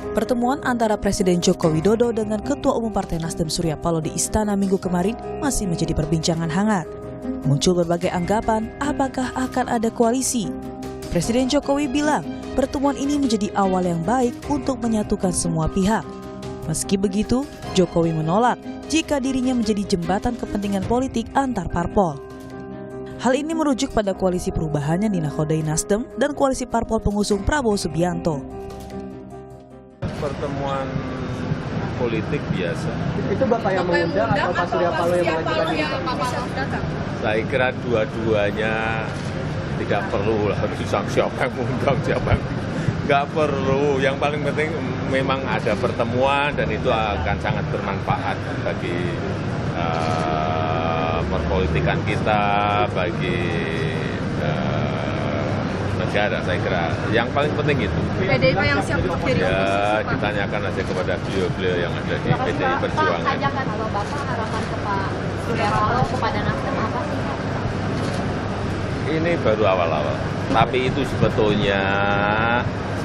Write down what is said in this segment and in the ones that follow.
Pertemuan antara Presiden Joko Widodo dengan Ketua Umum Partai Nasdem Surya Paloh di Istana Minggu kemarin masih menjadi perbincangan hangat. Muncul berbagai anggapan apakah akan ada koalisi. Presiden Jokowi bilang pertemuan ini menjadi awal yang baik untuk menyatukan semua pihak. Meski begitu, Jokowi menolak jika dirinya menjadi jembatan kepentingan politik antar parpol. Hal ini merujuk pada koalisi perubahan yang dinakodai Nasdem dan koalisi parpol pengusung Prabowo Subianto. Pertemuan politik biasa. Itu Bapak yang mengundang atau Pak Surya Paloh yang mengajukan diri? Saya kira dua-duanya tidak perlu lah siapa yang mengundang siapa yang nggak perlu. Yang paling penting memang ada pertemuan dan itu akan sangat bermanfaat bagi perpolitikan kita, bagi negara. Saya kira yang paling penting itu. PDIP yang siap untuk diri ya, ditanyakan aja kepada beliau-beliau yang ada di PDI Perjuangan. Pak, ajakan kalau Bapak harapan ke Pak Surya Paloh kepada Nasdem apa sih Pak? Ini baru awal-awal. Tapi itu sebetulnya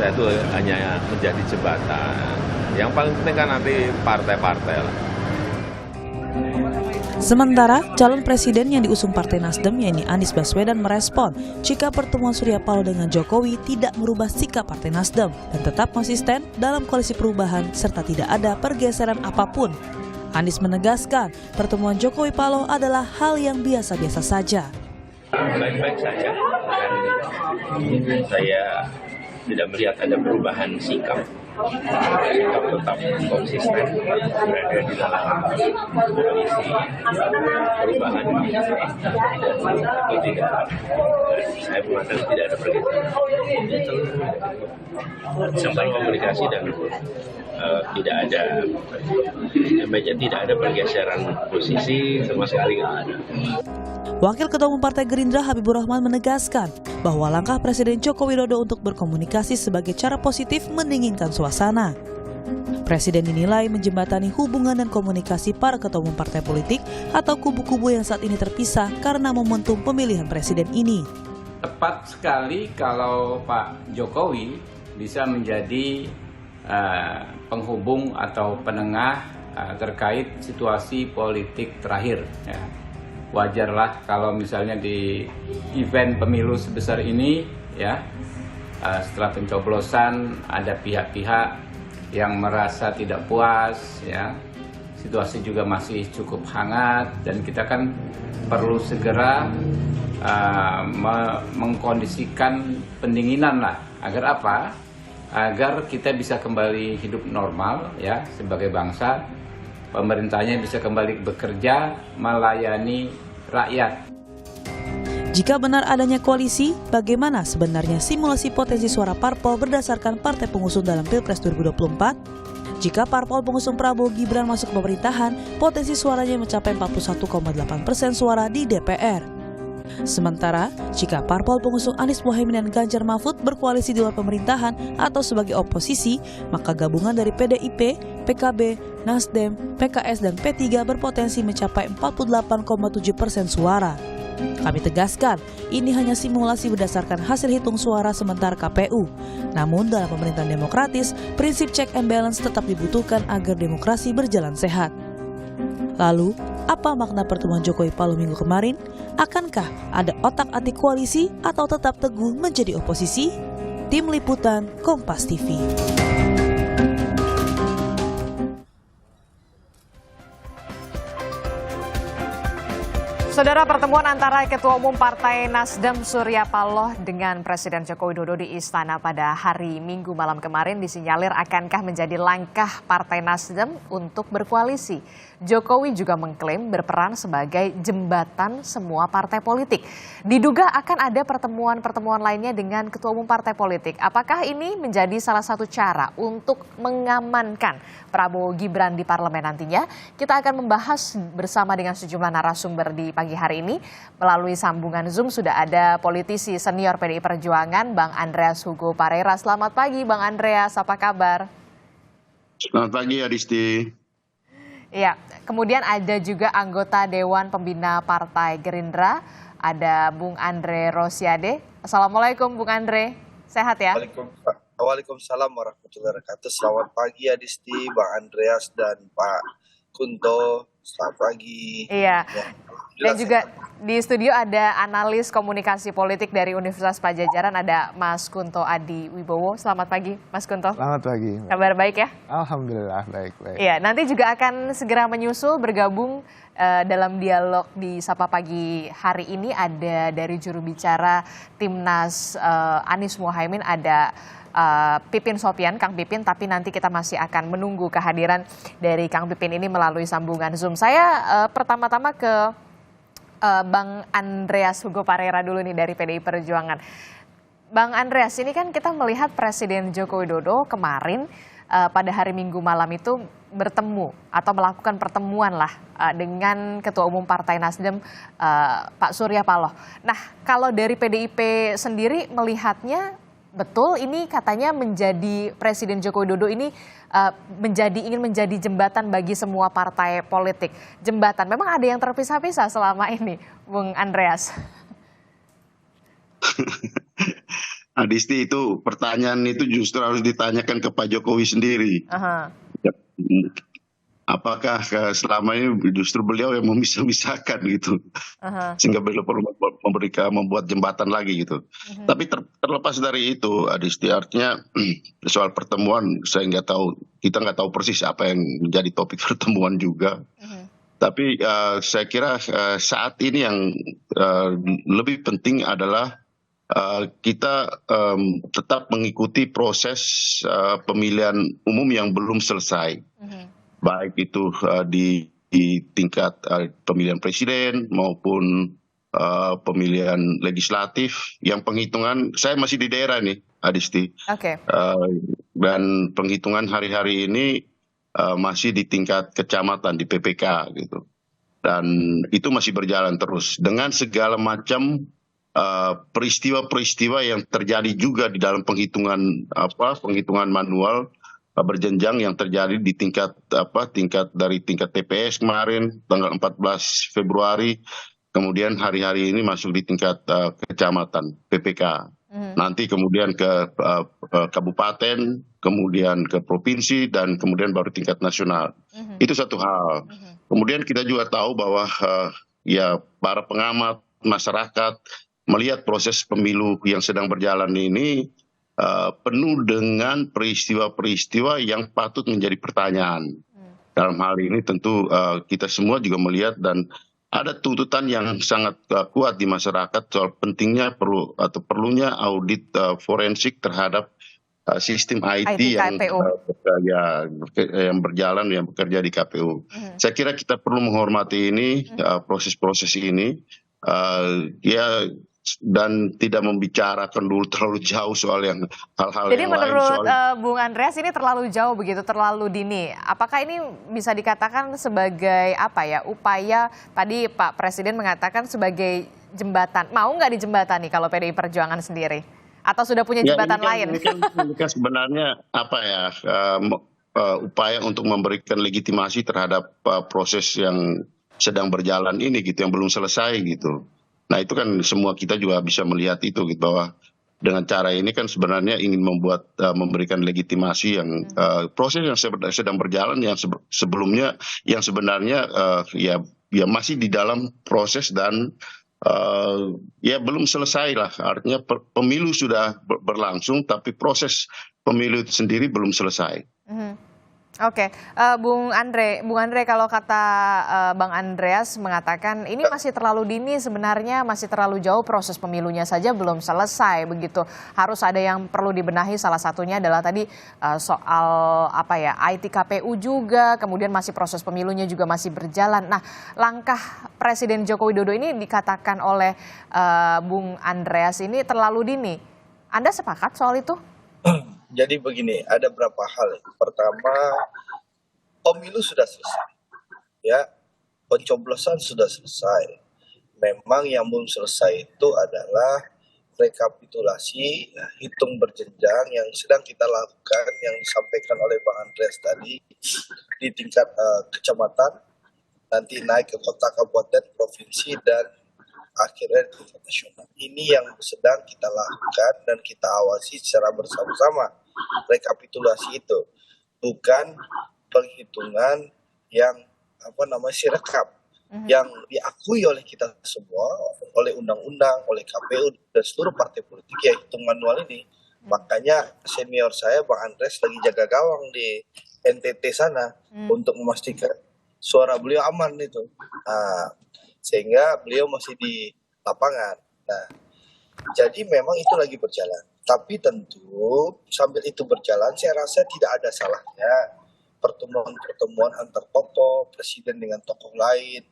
saya itu hanya menjadi jembatan. Yang paling penting kan nanti partai-partai lah. Sementara calon presiden yang diusung Partai Nasdem yaitu Anies Baswedan merespon jika pertemuan Surya Paloh dengan Jokowi tidak merubah sikap Partai Nasdem dan tetap konsisten dalam koalisi perubahan serta tidak ada pergeseran apapun. Anies menegaskan pertemuan Jokowi Paloh adalah hal yang biasa-biasa saja. Baik-baik saja, dan saya tidak melihat ada perubahan sikap. Sikap tetap konsisten berada di dalam koalisi perubahan itu tidak. Saya mengatakan tidak ada pergeseran. Sampai komunikasi dan tidak ada pergeseran posisi sama sekali nggak ada. Wakil Ketua Umum Partai Gerindra Habibur Rahman menegaskan bahwa langkah Presiden Joko Widodo untuk berkomunikasi sebagai cara positif mendinginkan suasana. Presiden dinilai menjembatani hubungan dan komunikasi para ketua umum partai politik atau kubu-kubu yang saat ini terpisah karena momentum pemilihan presiden ini. Tepat sekali kalau Pak Jokowi bisa menjadi penghubung atau penengah terkait situasi politik terakhir. Ya. Wajarlah kalau misalnya di event pemilu sebesar ini, ya setelah pencoblosan ada pihak-pihak yang merasa tidak puas, ya situasi juga masih cukup hangat dan kita kan perlu segera mengkondisikan pendinginan lah agar apa? Agar kita bisa kembali hidup normal ya sebagai bangsa, pemerintahnya bisa kembali bekerja melayani rakyat. Jika benar adanya koalisi, bagaimana sebenarnya simulasi potensi suara parpol berdasarkan partai pengusung dalam Pilpres 2024? Jika parpol pengusung Prabowo Gibran masuk ke pemerintahan, potensi suaranya mencapai 41,8% suara di DPR. Sementara, jika parpol pengusung Anies Mohaimin dan Ganjar Mahfud berkoalisi di luar pemerintahan atau sebagai oposisi, maka gabungan dari PDIP, PKB, Nasdem, PKS, dan P3 berpotensi mencapai 48,7% suara. Kami tegaskan, ini hanya simulasi berdasarkan hasil hitung suara sementara KPU. Namun dalam pemerintahan demokratis, prinsip check and balance tetap dibutuhkan agar demokrasi berjalan sehat. Lalu, apa makna pertemuan Jokowi Paloh minggu kemarin? Akankah ada otak-atik koalisi atau tetap teguh menjadi oposisi? Tim Liputan Kompas TV. Saudara, pertemuan antara Ketua Umum Partai Nasdem Surya Paloh dengan Presiden Joko Widodo di Istana pada hari Minggu malam kemarin disinyalir akankah menjadi langkah Partai Nasdem untuk berkoalisi. Jokowi juga mengklaim berperan sebagai jembatan semua partai politik. Diduga akan ada pertemuan-pertemuan lainnya dengan Ketua Umum partai politik. Apakah ini menjadi salah satu cara untuk mengamankan Prabowo Gibran di parlemen nantinya? Kita akan membahas bersama dengan sejumlah narasumber di pagi hari ini. Melalui sambungan Zoom sudah ada politisi senior PDI Perjuangan, Bang Andreas Hugo Parera. Selamat pagi Bang Andreas, apa kabar? Selamat pagi Adisti. Ya, kemudian ada juga anggota Dewan Pembina Partai Gerindra, ada Bung Andre Rosiade. Assalamualaikum Bung Andre, sehat ya? Waalaikumsalam warahmatullahi wabarakatuh. Selamat pagi Adisti, Bang Andreas dan Pak Kunto. Selamat pagi. Iya. Ya, Dan alhamdulillah juga sehat. di studio ada analis komunikasi politik dari Universitas Padjadjaran, ada Mas Kunto Adi Wibowo. Selamat pagi, Mas Kunto. Selamat pagi. Kabar baik ya? Alhamdulillah baik-baik. Iya, nanti juga akan segera menyusul bergabung dalam dialog di Sapa Pagi hari ini ada dari juru bicara Timnas Anies Mohaimin, ada Pipin Sopian, Kang Pipin, tapi nanti kita masih akan menunggu kehadiran dari Kang Pipin ini melalui sambungan Zoom. Saya pertama-tama ke Bang Andreas Hugo Parera dulu nih dari PDI Perjuangan. Bang Andreas, ini kan kita melihat Presiden Joko Widodo kemarin pada hari Minggu malam itu bertemu atau melakukan pertemuan lah dengan Ketua Umum Partai Nasdem Pak Surya Paloh. Nah, kalau dari PDIP sendiri melihatnya betul ini katanya menjadi Presiden Joko Widodo ini ingin menjadi jembatan bagi semua partai politik. Jembatan, memang ada yang terpisah-pisah selama ini, Bung Andreas. Adisti, itu pertanyaan itu justru harus ditanyakan ke Pak Jokowi sendiri. Aha. Apakah selama ini justru beliau yang memisah-misahkan gitu, sehingga beliau perlu membuat jembatan lagi gitu. Tapi terlepas dari itu, Adisti, artinya soal pertemuan saya nggak tahu, kita nggak tahu persis apa yang menjadi topik pertemuan juga. Tapi saya kira saat ini yang lebih penting adalah kita tetap mengikuti proses pemilihan umum yang belum selesai. Baik itu di tingkat pemilihan presiden maupun pemilihan legislatif, yang penghitungan saya masih di daerah nih, Adisti. Oke. Dan penghitungan hari-hari ini masih di tingkat kecamatan di PPK gitu. Dan itu masih berjalan terus dengan segala macam peristiwa-peristiwa yang terjadi juga di dalam penghitungan manual berjenjang yang terjadi di tingkat dari tingkat TPS kemarin tanggal 14 Februari, kemudian hari-hari ini masuk di tingkat kecamatan PPK. Nanti kemudian ke kabupaten, kemudian ke provinsi, dan kemudian baru tingkat nasional. Itu satu hal. Kemudian kita juga tahu bahwa ya para pengamat masyarakat melihat proses pemilu yang sedang berjalan ini penuh dengan peristiwa-peristiwa yang patut menjadi pertanyaan. Dalam hal ini tentu kita semua juga melihat dan ada tuntutan yang sangat kuat di masyarakat soal pentingnya perlunya audit forensik terhadap sistem IT yang berjalan, yang bekerja di KPU. Saya kira kita perlu menghormati ini, proses-proses ini, dan tidak membicarakan dulu terlalu jauh soal yang hal-hal Jadi yang lain. menurut Bung Andreas ini terlalu jauh begitu, terlalu dini. Apakah ini bisa dikatakan sebagai upaya tadi Pak Presiden mengatakan sebagai jembatan? Mau nggak dijembatani kalau PDI Perjuangan sendiri? Atau sudah punya jembatan lain? Ini kan sebenarnya upaya untuk memberikan legitimasi terhadap proses yang sedang berjalan ini gitu, yang belum selesai gitu. Nah itu kan semua kita juga bisa melihat itu gitu, bahwa dengan cara ini kan sebenarnya ingin memberikan legitimasi yang proses yang sedang berjalan yang sebelumnya yang sebenarnya ya masih di dalam proses dan ya belum selesai lah. Artinya pemilu sudah berlangsung tapi proses pemilu itu sendiri belum selesai. Oke, Bung Andre, kalau kata Bang Andreas mengatakan ini masih terlalu dini sebenarnya, masih terlalu jauh, proses pemilunya saja belum selesai begitu. Harus ada yang perlu dibenahi, salah satunya adalah tadi soal IT KPU juga, kemudian masih proses pemilunya juga masih berjalan. Nah, langkah Presiden Joko Widodo ini dikatakan oleh Bung Andreas ini terlalu dini. Anda sepakat soal itu? Jadi begini, ada beberapa hal. Pertama, pemilu sudah selesai, ya, pencoblosan sudah selesai. Memang yang belum selesai itu adalah rekapitulasi hitung berjenjang yang sedang kita lakukan, yang disampaikan oleh Bang Andreas tadi di tingkat kecamatan, nanti naik ke kota, kabupaten, provinsi, dan akhirnya di tingkat nasional. Ini yang sedang kita lakukan dan kita awasi secara bersama-sama rekapitulasi itu, bukan penghitungan yang sirekap yang diakui oleh kita semua, oleh undang-undang, oleh KPU dan seluruh partai politik, ya hitung manual ini. Makanya senior saya Bang Andres lagi jaga gawang di NTT sana untuk memastikan suara beliau aman itu. Nah, sehingga beliau masih di lapangan. Nah, jadi memang itu lagi berjalan. Tapi tentu sambil itu berjalan, saya rasa tidak ada salahnya pertemuan-pertemuan antar tokoh, presiden dengan tokoh lain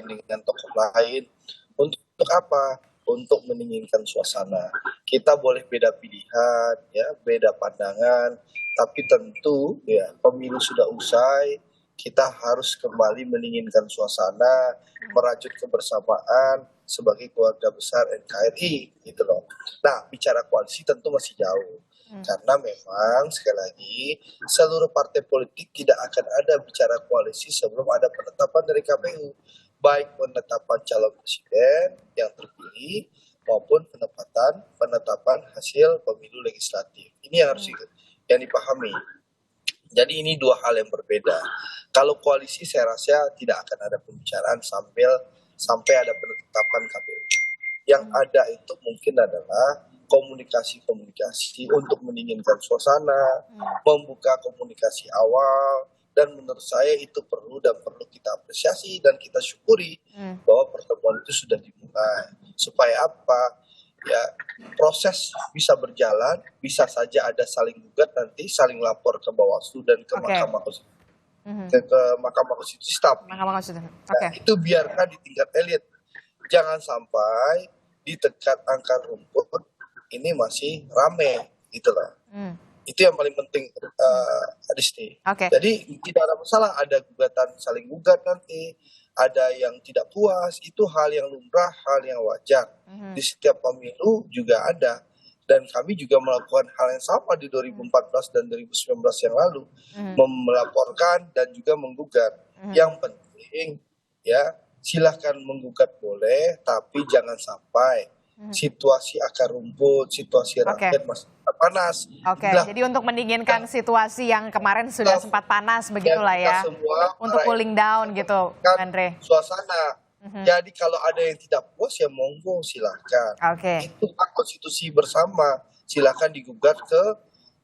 dengan tokoh lain. Untuk apa? Untuk mendinginkan suasana. Kita boleh beda pilihan, ya, beda pandangan, tapi tentu ya pemilu sudah usai, kita harus kembali mendinginkan suasana, merajut kebersamaan sebagai keluarga besar NKRI, gitu loh. Nah, bicara koalisi tentu masih jauh. Karena memang sekali lagi seluruh partai politik tidak akan ada bicara koalisi sebelum ada penetapan dari KPU, baik penetapan calon presiden yang terpilih maupun penetapan hasil pemilu legislatif. Ini yang harus yang dipahami. Jadi ini dua hal yang berbeda. Kalau koalisi saya rasa tidak akan ada pembicaraan sampai ada penetapan KPU. Yang ada itu mungkin adalah komunikasi untuk mendinginkan suasana, membuka komunikasi awal, dan menurut saya itu perlu kita apresiasi dan kita syukuri bahwa pertemuan itu sudah dimulai. Supaya apa? Ya, proses bisa berjalan, bisa saja ada saling gugat nanti, saling lapor ke Bawaslu dan ke Mahkamah Konstitusi. Ke Mahkamah Konstitusi. Nah, itu biarkan di tingkat elit. Jangan sampai di tingkat akar rumput ini masih rame, itulah. Itu yang paling penting, Adisti. Jadi tidak ada masalah, ada gugatan saling gugat nanti, ada yang tidak puas, itu hal yang lumrah, hal yang wajar. Di setiap pemilu juga ada. Dan kami juga melakukan hal yang sama di 2014 dan 2019 yang lalu, melaporkan dan juga menggugat. Yang penting, ya silahkan menggugat boleh, tapi jangan sampai situasi akar rumput, situasi rakyat masih panas. Jadi untuk mendinginkan situasi yang kemarin sudah sempat panas begitulah ya. Untuk cooling down gitu, Andre. Suasana. Jadi kalau ada yang tidak puas ya monggo silahkan. Itu hak konstitusi bersama. Silahkan digugat ke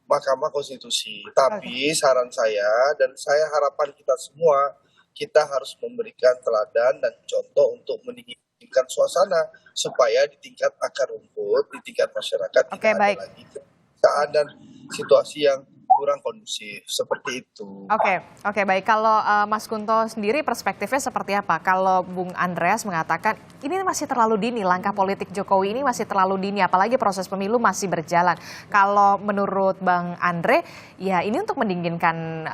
Mahkamah Konstitusi. Tapi saran saya dan saya harapan kita semua, kita harus memberikan teladan dan contoh untuk mendinginkan suasana supaya di tingkat akar rumput, di tingkat masyarakat tidak ada lagi keadaan dan situasi yang kurang kondusif seperti itu. Oke, baik. Kalau Mas Kunto sendiri perspektifnya seperti apa? Kalau Bung Andreas mengatakan ini masih terlalu dini, langkah politik Jokowi ini masih terlalu dini, apalagi proses pemilu masih berjalan. Kalau menurut Bang Andre, ya ini untuk mendinginkan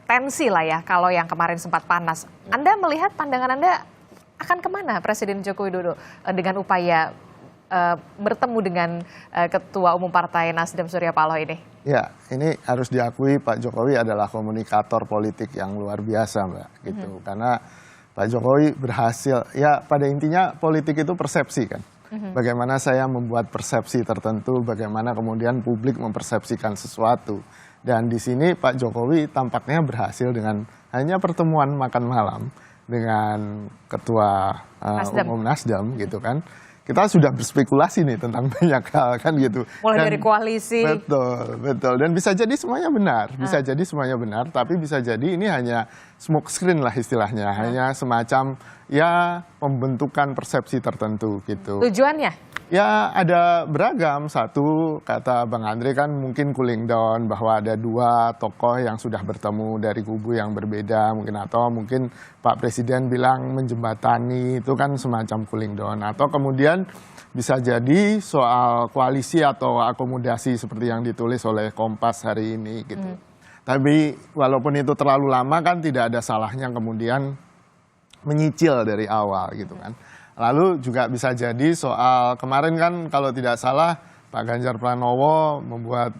tensi lah ya, kalau yang kemarin sempat panas. Anda melihat pandangan Anda akan kemana Presiden Joko Widodo dengan upaya bertemu dengan Ketua Umum Partai Nasdem Surya Paloh ini? Ya, ini harus diakui Pak Jokowi adalah komunikator politik yang luar biasa, Mbak. Gitu. Karena Pak Jokowi berhasil, ya pada intinya politik itu persepsi kan. Bagaimana saya membuat persepsi tertentu, bagaimana kemudian publik mempersepsikan sesuatu. Dan di sini Pak Jokowi tampaknya berhasil dengan hanya pertemuan makan malam dengan Ketua Umum Nasdem gitu kan. Kita sudah berspekulasi nih tentang banyak hal kan gitu. Mulai dari koalisi. Betul. Dan bisa jadi semuanya benar. Tapi bisa jadi ini hanya smoke screen lah istilahnya. Hanya semacam ya pembentukan persepsi tertentu gitu. Tujuannya? Ya ada beragam. Satu, kata Bang Andre kan mungkin cooling down, bahwa ada dua tokoh yang sudah bertemu dari kubu yang berbeda mungkin, atau mungkin Pak Presiden bilang menjembatani, itu kan semacam cooling down. Atau kemudian bisa jadi soal koalisi atau akomodasi seperti yang ditulis oleh Kompas hari ini gitu. Tapi walaupun itu terlalu lama kan tidak ada salahnya kemudian menyicil dari awal gitu kan. Lalu juga bisa jadi soal kemarin kan kalau tidak salah Pak Ganjar Pranowo membuat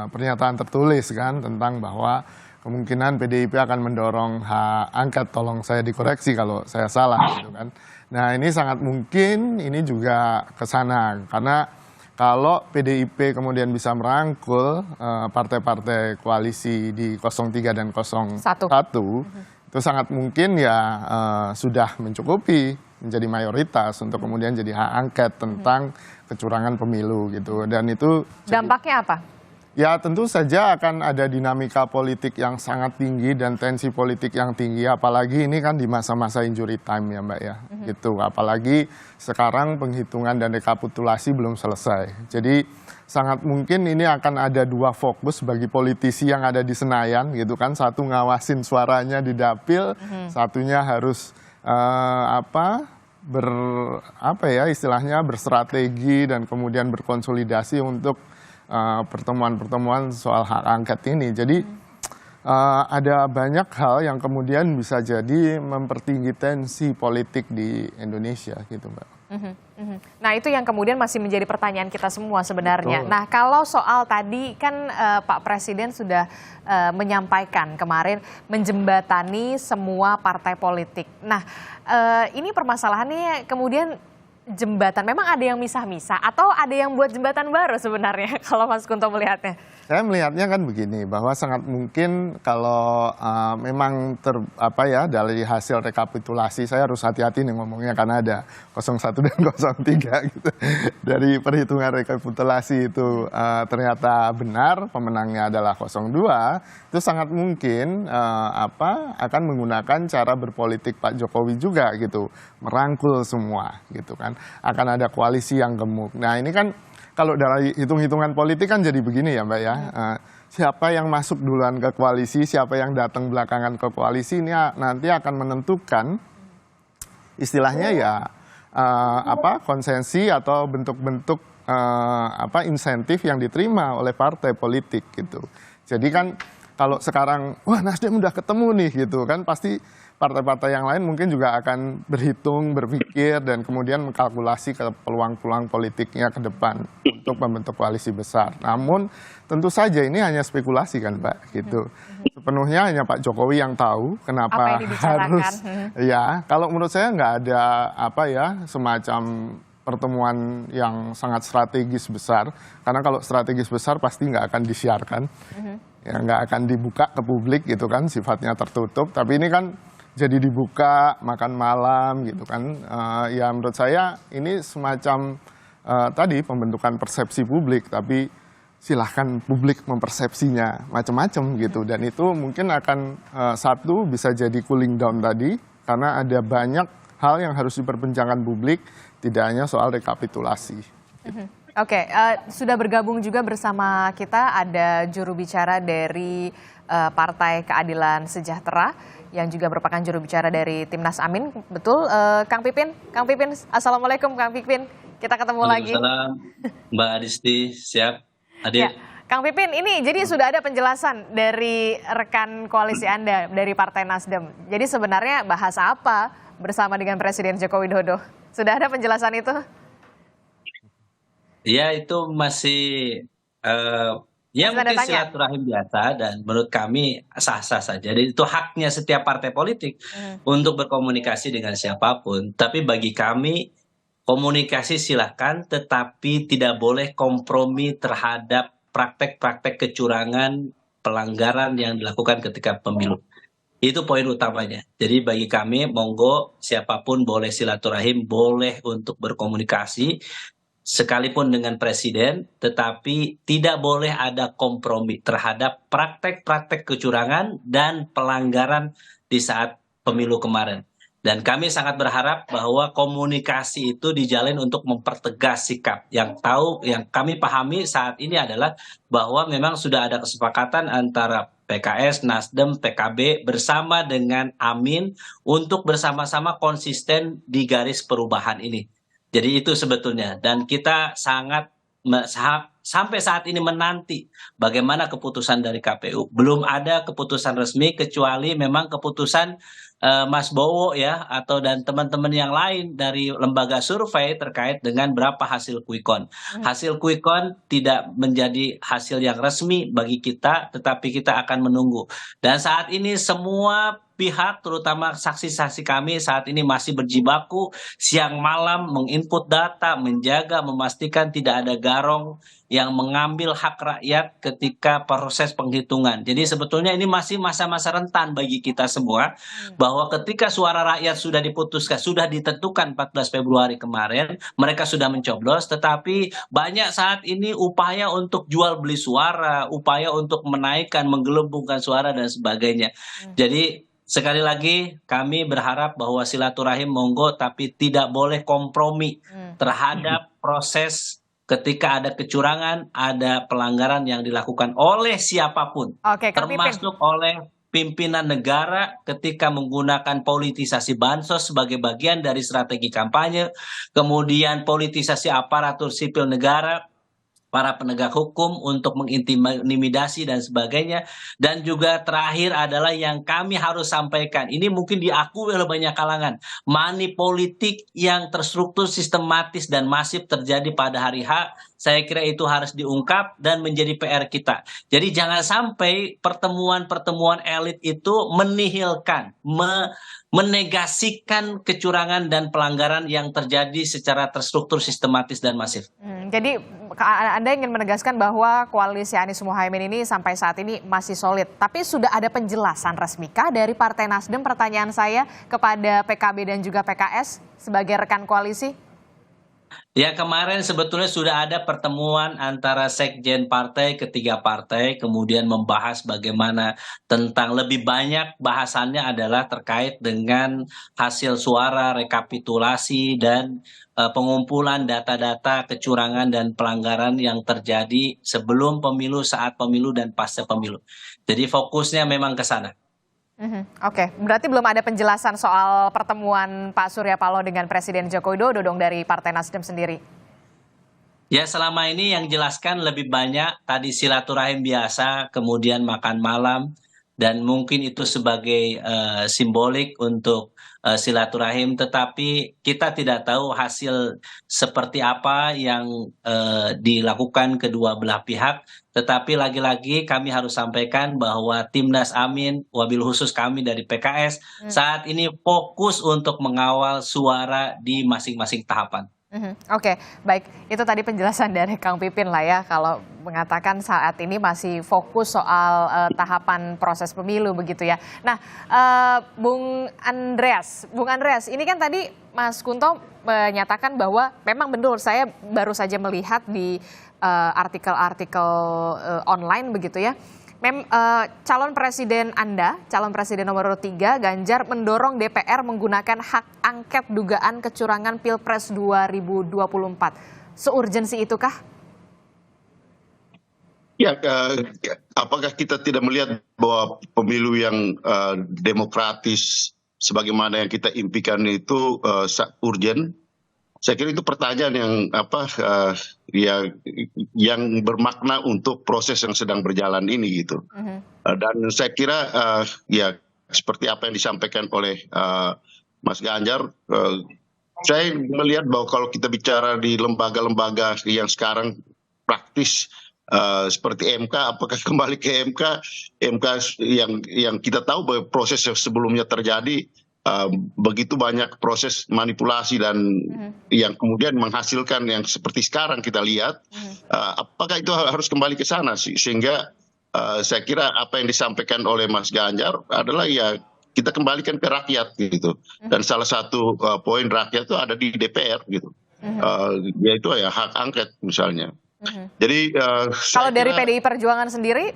pernyataan tertulis kan tentang bahwa kemungkinan PDIP akan mendorong hak angket, tolong saya dikoreksi kalau saya salah gitu kan. Nah ini sangat mungkin ini juga ke sana karena kalau PDIP kemudian bisa merangkul partai-partai koalisi di 03 dan 01, itu sangat mungkin ya sudah mencukupi menjadi mayoritas untuk kemudian jadi hak angket tentang kecurangan pemilu gitu. Dan itu dampaknya apa? Ya tentu saja akan ada dinamika politik yang sangat tinggi dan tensi politik yang tinggi, apalagi ini kan di masa-masa injury time ya Mbak ya, gitu. Apalagi sekarang penghitungan dan rekapitulasi belum selesai. Jadi sangat mungkin ini akan ada dua fokus bagi politisi yang ada di Senayan gitu kan, satu ngawasin suaranya di dapil, satunya harus istilahnya berstrategi dan kemudian berkonsolidasi untuk pertemuan-pertemuan soal hak angket ini. Jadi ada banyak hal yang kemudian bisa jadi mempertinggi tensi politik di Indonesia gitu Mbak. Nah itu yang kemudian masih menjadi pertanyaan kita semua sebenarnya. Betul. Nah kalau soal tadi kan Pak Presiden sudah menyampaikan kemarin menjembatani semua partai politik. Nah ini permasalahannya kemudian jembatan, memang ada yang misah-misah atau ada yang buat jembatan baru sebenarnya kalau Mas Kunto melihatnya? Saya melihatnya kan begini, bahwa sangat mungkin kalau memang dari hasil rekapitulasi, saya harus hati-hati nih ngomongnya karena ada 01 dan 03 gitu. Dari perhitungan rekapitulasi itu ternyata benar pemenangnya adalah 02, itu sangat mungkin akan menggunakan cara berpolitik Pak Jokowi juga gitu, merangkul semua gitu kan. Akan ada koalisi yang gemuk. Nah ini kan kalau dari hitung-hitungan politik kan jadi begini ya Mbak ya, siapa yang masuk duluan ke koalisi, siapa yang datang belakangan ke koalisi ini nanti akan menentukan istilahnya ya konsensi atau bentuk-bentuk insentif yang diterima oleh partai politik gitu. Jadi kan kalau sekarang wah Nasdem udah ketemu nih gitu kan, pasti partai-partai yang lain mungkin juga akan berhitung, berpikir, dan kemudian mengkalkulasi ke peluang-peluang politiknya ke depan untuk membentuk koalisi besar. Namun tentu saja ini hanya spekulasi kan Mbak, gitu. Sepenuhnya hanya Pak Jokowi yang tahu kenapa harus. Ya, kalau menurut saya nggak ada semacam pertemuan yang sangat strategis besar. Karena kalau strategis besar pasti nggak akan disiarkan, ya nggak akan dibuka ke publik gitu kan, sifatnya tertutup. Tapi ini kan jadi dibuka makan malam gitu kan, ya menurut saya ini semacam tadi pembentukan persepsi publik, tapi silahkan publik mempersepsinya macam-macam gitu, dan itu mungkin akan satu bisa jadi cooling down tadi karena ada banyak hal yang harus diperbincangkan publik, tidak hanya soal rekapitulasi. Oke, sudah bergabung juga bersama kita ada juru bicara dari Partai Keadilan Sejahtera yang juga merupakan juru bicara dari Timnas Amin, betul? Kang Pipin, assalamualaikum Kang Pipin, kita ketemu lagi. Waalaikumsalam, Mbak Adisti, siap hadir. Ya, Kang Pipin, ini jadi sudah ada penjelasan dari rekan koalisi Anda dari Partai Nasdem. Jadi sebenarnya bahas apa bersama dengan Presiden Joko Widodo? Sudah ada penjelasan itu? Ya itu masih ya mungkin silaturahim biasa, dan menurut kami sah-sah saja. Dan itu haknya setiap partai politik untuk berkomunikasi dengan siapapun. Tapi bagi kami komunikasi silahkan, tetapi tidak boleh kompromi terhadap praktek-praktek kecurangan, pelanggaran yang dilakukan ketika pemilu. Itu poin utamanya. Jadi bagi kami monggo siapapun boleh silaturahim, boleh untuk berkomunikasi sekalipun dengan presiden, tetapi tidak boleh ada kompromi terhadap praktek-praktek kecurangan dan pelanggaran di saat pemilu kemarin. Dan kami sangat berharap bahwa komunikasi itu dijalin untuk mempertegas sikap. Yang kami pahami saat ini adalah bahwa memang sudah ada kesepakatan antara PKS, Nasdem, PKB bersama dengan Amin untuk bersama-sama konsisten di garis perubahan ini. Jadi itu sebetulnya, dan kita sangat sampai saat ini menanti bagaimana keputusan dari KPU. Belum ada keputusan resmi kecuali memang keputusan Mas Bowo ya atau dan teman-teman yang lain dari lembaga survei terkait dengan berapa hasil quick count. Hasil quick count tidak menjadi hasil yang resmi bagi kita, tetapi kita akan menunggu. Dan saat ini semua pihak, terutama saksi-saksi kami saat ini masih berjibaku siang malam menginput data, menjaga, memastikan tidak ada garong yang mengambil hak rakyat ketika proses penghitungan. Jadi sebetulnya ini masih masa-masa rentan bagi kita semua, bahwa ketika suara rakyat sudah diputuskan, sudah ditentukan 14 Februari kemarin, mereka sudah mencoblos, tetapi banyak saat ini upaya untuk jual beli suara, upaya untuk menaikkan, menggelembungkan suara dan sebagainya. Jadi sekali lagi kami berharap bahwa silaturahim monggo, tapi tidak boleh kompromi terhadap proses ketika ada kecurangan, ada pelanggaran yang dilakukan oleh siapapun, termasuk oleh pimpinan negara ketika menggunakan politisasi bansos sebagai bagian dari strategi kampanye, kemudian politisasi aparatur sipil negara, para penegak hukum untuk mengintimidasi dan sebagainya. Dan juga terakhir adalah yang kami harus sampaikan, ini mungkin diakui oleh banyak kalangan, money politik yang terstruktur, sistematis dan masif terjadi pada hari H. Saya kira itu harus diungkap dan menjadi PR kita. Jadi jangan sampai pertemuan-pertemuan elit itu menihilkan, menegasikan kecurangan dan pelanggaran yang terjadi secara terstruktur, sistematis dan masif. Jadi Anda ingin menegaskan bahwa koalisi Anies Muhaimin ini sampai saat ini masih solid. Tapi sudah ada penjelasan resmikah dari Partai Nasdem, pertanyaan saya, kepada PKB dan juga PKS sebagai rekan koalisi? Ya, kemarin sebetulnya sudah ada pertemuan antara sekjen partai, ketiga partai, kemudian membahas bagaimana tentang lebih banyak bahasannya adalah terkait dengan hasil suara, rekapitulasi, dan pengumpulan data-data kecurangan dan pelanggaran yang terjadi sebelum pemilu, saat pemilu, dan pasca pemilu. Jadi fokusnya memang ke sana. Oke, berarti belum ada penjelasan soal pertemuan Pak Surya Paloh dengan Presiden Joko Widodo dong dari Partai Nasdem sendiri? Ya, selama ini yang jelaskan lebih banyak tadi silaturahim biasa, kemudian makan malam, dan mungkin itu sebagai simbolik untuk silaturahim, tetapi kita tidak tahu hasil seperti apa yang dilakukan kedua belah pihak. Tetapi lagi-lagi kami harus sampaikan bahwa Timnas Amin, wabil khusus kami dari PKS, saat ini fokus untuk mengawal suara di masing-masing tahapan. Oke, baik. Itu tadi penjelasan dari Kang Pipin lah ya, kalau mengatakan saat ini masih fokus soal tahapan proses pemilu begitu ya. Nah, Bung Andreas, ini kan tadi Mas Kunto menyatakan bahwa memang betul, saya baru saja melihat di artikel-artikel online begitu ya. Calon presiden Anda, calon presiden nomor 3, Ganjar, mendorong DPR menggunakan hak angket dugaan kecurangan Pilpres 2024. Seurgensi itukah? Ya, apakah kita tidak melihat bahwa pemilu yang demokratis sebagaimana yang kita impikan itu urgen? Saya kira itu pertanyaan yang bermakna untuk proses yang sedang berjalan ini gitu. Dan saya kira ya seperti apa yang disampaikan oleh Mas Ganjar, saya melihat bahwa kalau kita bicara di lembaga-lembaga yang sekarang praktis seperti MK, apakah kembali ke MK yang kita tahu bahwa proses yang sebelumnya terjadi, begitu banyak proses manipulasi dan yang kemudian menghasilkan yang seperti sekarang kita lihat, apakah itu harus kembali ke sana sehingga saya kira apa yang disampaikan oleh Mas Ganjar adalah ya kita kembalikan ke rakyat gitu, dan salah satu poin rakyat itu ada di DPR gitu, yaitu ya hak angket misalnya. Jadi kalau dari PDI Perjuangan sendiri,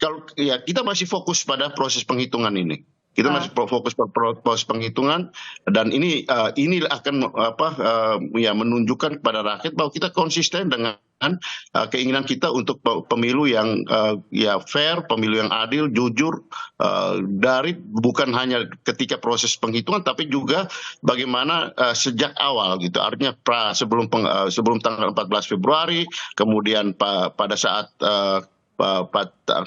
kalau ya kita masih fokus pada proses penghitungan ini. Kita masih fokus pada proses penghitungan, dan ini akan menunjukkan kepada rakyat bahwa kita konsisten dengan keinginan kita untuk pemilu yang ya fair, pemilu yang adil, jujur, dari bukan hanya ketika proses penghitungan, tapi juga bagaimana sejak awal gitu. Artinya sebelum tanggal 14 Februari, kemudian pada saat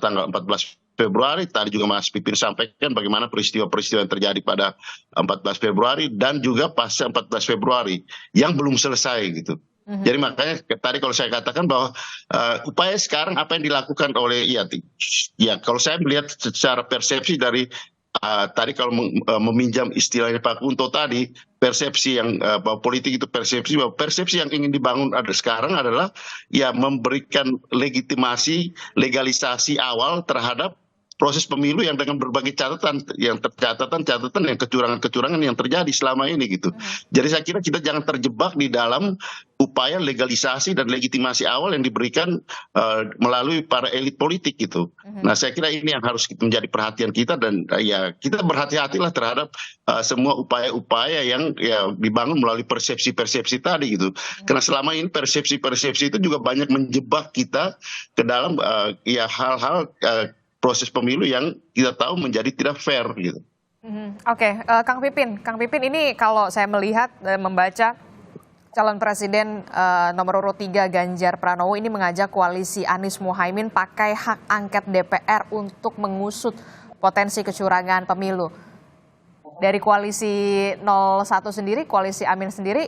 tanggal 14 Februari, tadi juga Mas Pipin sampaikan bagaimana peristiwa-peristiwa yang terjadi pada 14 Februari dan juga pasca 14 Februari yang belum selesai gitu. Jadi makanya tadi kalau saya katakan bahwa upaya sekarang apa yang dilakukan oleh ya kalau saya melihat secara persepsi dari tadi kalau meminjam istilahnya Pak Kunto tadi, persepsi yang politik itu persepsi yang ingin dibangun ada sekarang adalah ya memberikan legitimasi, legalisasi awal terhadap proses pemilu yang dengan berbagai catatan yang kecurangan-kecurangan yang terjadi selama ini gitu. Jadi saya kira kita jangan terjebak di dalam upaya legalisasi dan legitimasi awal yang diberikan melalui para elit politik gitu. Nah saya kira ini yang harus menjadi perhatian kita dan ya kita berhati-hatilah terhadap semua upaya-upaya yang ya dibangun melalui persepsi-persepsi tadi gitu. Karena selama ini persepsi-persepsi itu juga banyak menjebak kita ke dalam ya hal-hal proses pemilu yang kita tahu menjadi tidak fair gitu. Oke, Kang Pipin ini kalau saya melihat membaca calon presiden nomor urut 3 Ganjar Pranowo ini mengajak koalisi Anies Muhaimin pakai hak angket DPR untuk mengusut potensi kecurangan pemilu. Dari koalisi 01 sendiri, koalisi Amin sendiri,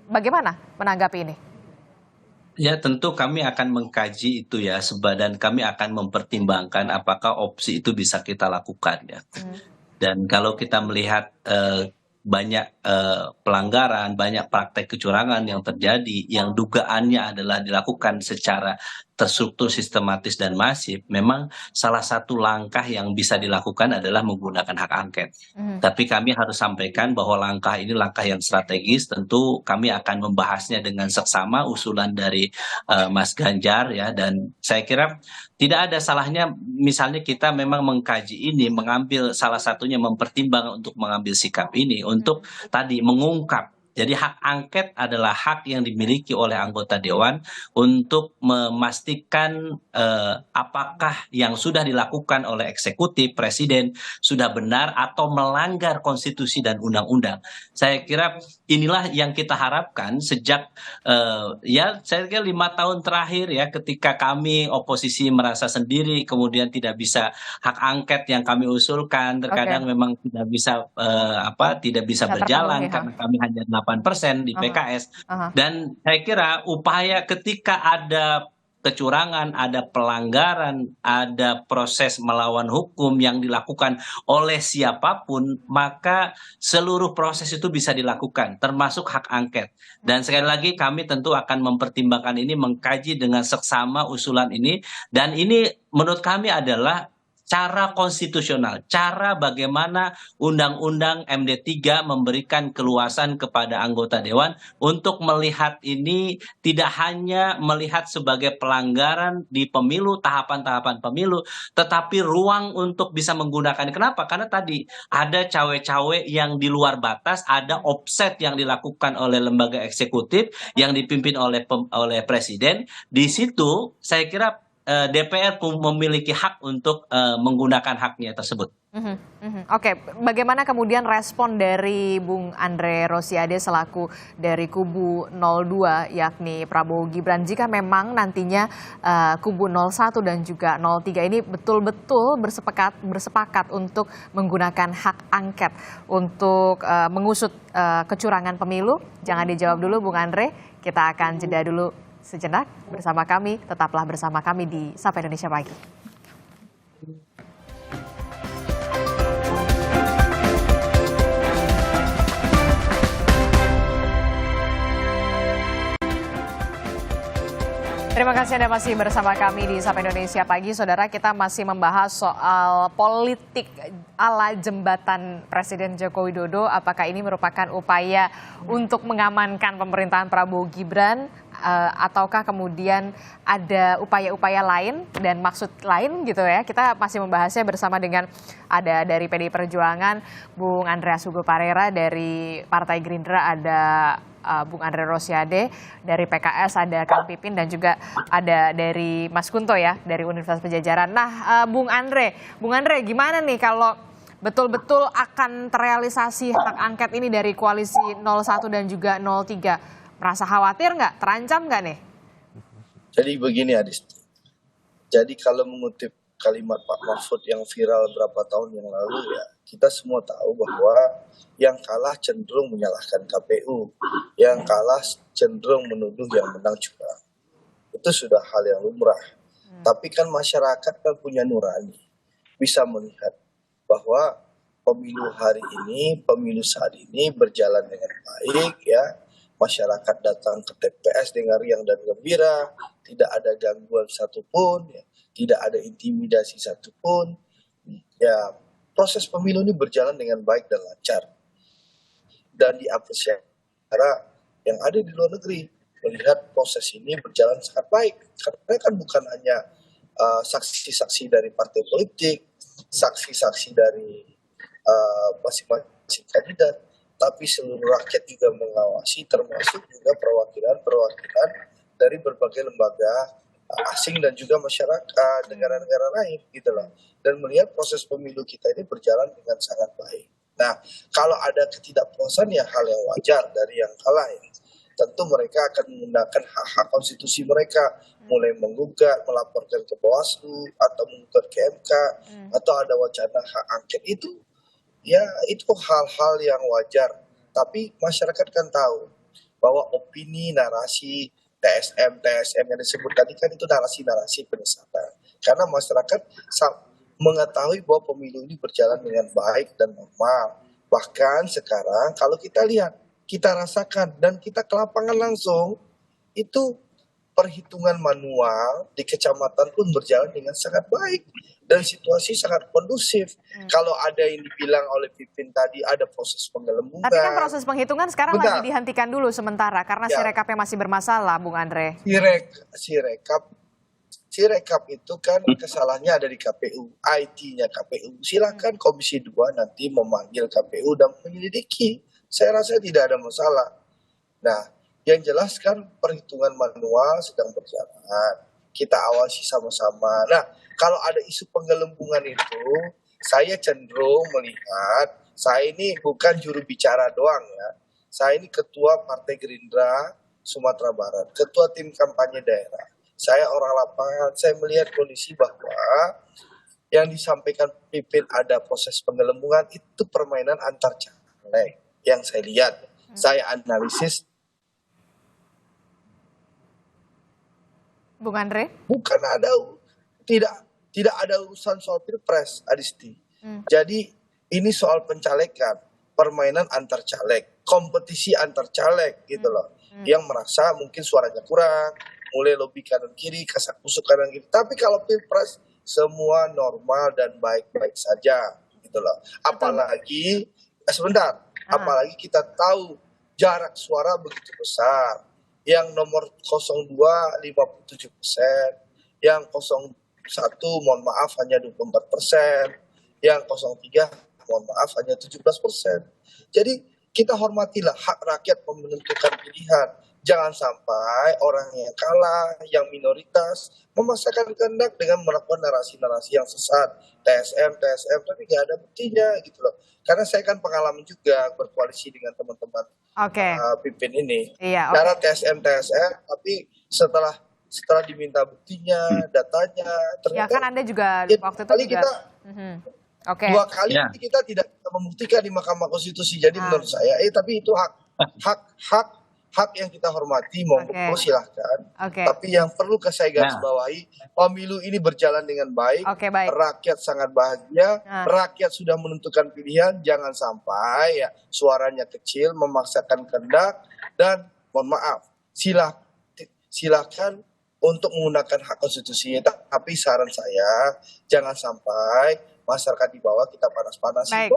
bagaimana menanggapi ini? Ya tentu kami akan mengkaji itu ya, dan kami akan mempertimbangkan apakah opsi itu bisa kita lakukan ya. Dan kalau kita melihat banyak pelanggaran, banyak praktek kecurangan yang terjadi, yang dugaannya adalah dilakukan secara terstruktur, sistematis dan masif, memang salah satu langkah yang bisa dilakukan adalah menggunakan hak angket. Tapi kami harus sampaikan bahwa langkah ini langkah yang strategis. Tentu kami akan membahasnya dengan seksama usulan dari Mas Ganjar ya, dan saya kira tidak ada salahnya misalnya kita memang mengkaji ini, mengambil salah satunya mempertimbangkan untuk mengambil sikap ini untuk tadi mengungkap. Jadi hak angket adalah hak yang dimiliki oleh anggota dewan untuk memastikan apakah yang sudah dilakukan oleh eksekutif, presiden sudah benar atau melanggar konstitusi dan undang-undang. Saya kira inilah yang kita harapkan sejak ya saya kira 5 tahun terakhir ya, ketika kami oposisi merasa sendiri, kemudian tidak bisa hak angket yang kami usulkan terkadang memang tidak bisa tidak bisa berjalan karena kami hanya 8% di PKS. Dan saya kira upaya ketika ada kecurangan, ada pelanggaran, ada proses melawan hukum yang dilakukan oleh siapapun, maka seluruh proses itu bisa dilakukan, termasuk hak angket. Dan sekali lagi kami tentu akan mempertimbangkan ini, mengkaji dengan seksama usulan ini, dan ini menurut kami adalah cara konstitusional, cara bagaimana Undang-Undang MD3 memberikan keluasan kepada anggota dewan untuk melihat ini tidak hanya melihat sebagai pelanggaran di pemilu, tahapan-tahapan pemilu, tetapi ruang untuk bisa menggunakan. Kenapa? Karena tadi ada cawe-cawe yang di luar batas, ada offset yang dilakukan oleh lembaga eksekutif yang dipimpin oleh presiden. Di situ saya kira DPR memiliki hak untuk menggunakan haknya tersebut. Oke, bagaimana kemudian respon dari Bung Andre Rosiade selaku dari kubu 02 yakni Prabowo Gibran jika memang nantinya kubu 01 dan juga 03 ini betul-betul bersepakat untuk menggunakan hak angket untuk mengusut kecurangan pemilu? Jangan dijawab dulu Bung Andre, kita akan jeda dulu sejenak bersama kami, tetaplah bersama kami di Sapa Indonesia Pagi. Terima kasih Anda masih bersama kami di Sapa Indonesia Pagi. Saudara, kita masih membahas soal politik ala jembatan Presiden Joko Widodo. Apakah ini merupakan upaya untuk mengamankan pemerintahan Prabowo Gibran ataukah kemudian ada upaya-upaya lain dan maksud lain gitu ya. Kita masih membahasnya bersama dengan ada dari PDI Perjuangan Bung Andreas Hugo Parera, dari Partai Gerindra ada Bung Andre Rosiade, dari PKS ada Kang Pipin, dan juga ada dari Mas Kunto ya, dari Universitas Padjadjaran. Nah, Bung Andre gimana nih kalau betul-betul akan terrealisasi hak angket ini dari koalisi 01 dan juga 03? Merasa khawatir nggak? Terancam nggak nih? Jadi begini Adisti, jadi kalau mengutip kalimat Pak Mahfud yang viral berapa tahun yang lalu ya, kita semua tahu bahwa yang kalah cenderung menyalahkan KPU, yang kalah cenderung menuduh yang menang curang. Itu sudah hal yang lumrah. Tapi kan masyarakat kan punya nurani, bisa melihat bahwa pemilu hari ini, pemilu saat ini berjalan dengan baik ya. Masyarakat datang ke TPS dengan riang dan gembira, tidak ada gangguan satupun, ya, tidak ada intimidasi satupun. Ya, proses pemilu ini berjalan dengan baik dan lancar. Dan diapresiasi karena yang ada di luar negeri melihat proses ini berjalan sangat baik. Karena kan bukan hanya saksi-saksi dari partai politik, saksi-saksi dari masing-masing kandidat, tapi seluruh rakyat juga mengawasi, termasuk juga perwakilan-perwakilan dari berbagai lembaga asing dan juga masyarakat negara-negara lain gitu loh. Dan melihat proses pemilu kita ini berjalan dengan sangat baik. Nah, kalau ada ketidakpuasan ya hal yang wajar dari yang kalah ya. Tentu mereka akan menggunakan hak-hak konstitusi mereka, mulai menggugat, melaporkan ke Bawaslu, atau menggugat ke MK, atau ada wacana hak angket itu. Ya, itu hal-hal yang wajar. Tapi masyarakat kan tahu bahwa opini, narasi, TSM yang disebut tadi kan itu narasi-narasi penyesatan. Karena masyarakat mengetahui bahwa pemilu ini berjalan dengan baik dan normal. Bahkan sekarang kalau kita lihat, kita rasakan dan kita ke lapangan langsung, itu perhitungan manual di kecamatan pun berjalan dengan sangat baik dan situasi sangat kondusif. Kalau ada yang dibilang oleh Pipin tadi ada proses penggelembungan. Tapi kan proses penghitungan sekarang lagi dihentikan dulu sementara karena Sirekapnya masih bermasalah, Bung Andre. Sirekap itu kan kesalahannya ada di KPU, IT-nya KPU. Silakan Komisi 2 nanti memanggil KPU dan menyelidiki. Saya rasa tidak ada masalah. Nah, yang jelas kan perhitungan manual sedang berjalan. Kita awasi sama-sama. Nah, kalau ada isu penggelembungan itu, saya cenderung melihat, saya ini bukan juru bicara doang ya. Saya ini ketua Partai Gerindra Sumatera Barat, ketua tim kampanye daerah. Saya orang lapangan, saya melihat kondisi bahwa yang disampaikan Pipin ada proses penggelembungan itu permainan antar caleg. Yang saya lihat, saya analisis. Bung Andre? Bukan ada, tidak ada urusan soal pilpres, Adisti. Jadi ini soal pencalekan, permainan antar caleg, kompetisi antar caleg gitu loh. Yang merasa mungkin suaranya kurang, mulai lobby kanan kiri, kasak kusuk kanan kiri. Tapi kalau pilpres semua normal dan baik-baik saja gitu loh. Apalagi apalagi kita tahu jarak suara begitu besar. Yang nomor 02 57%, yang 01 mohon maaf hanya 24%, yang 03 mohon maaf hanya 17%. Jadi kita hormatilah hak rakyat menentukan pilihan. Jangan sampai orang yang kalah, yang minoritas memaksakan kehendak dengan melakukan narasi-narasi yang sesat, TSM, tapi nggak ada buktinya gitu loh. Karena saya kan pengalaman juga berkoalisi dengan teman-teman Pipin ini. Cara TSM, tapi setelah diminta buktinya, datanya, ternyata. Ya kan Anda juga waktu itu juga. Dua kali kita tidak membuktikan di Mahkamah Konstitusi. Jadi menurut saya, tapi itu hak yang kita hormati, monggo silahkan. Tapi yang perlu saya garis bawahi, pemilu ini berjalan dengan baik, rakyat sangat bahagia, rakyat sudah menentukan pilihan, jangan sampai ya suaranya kecil, memaksakan kehendak, dan mohon maaf, silahkan untuk menggunakan hak konstitusi. Tapi saran saya, jangan sampai masyarakat di bawah kita panas-panasin.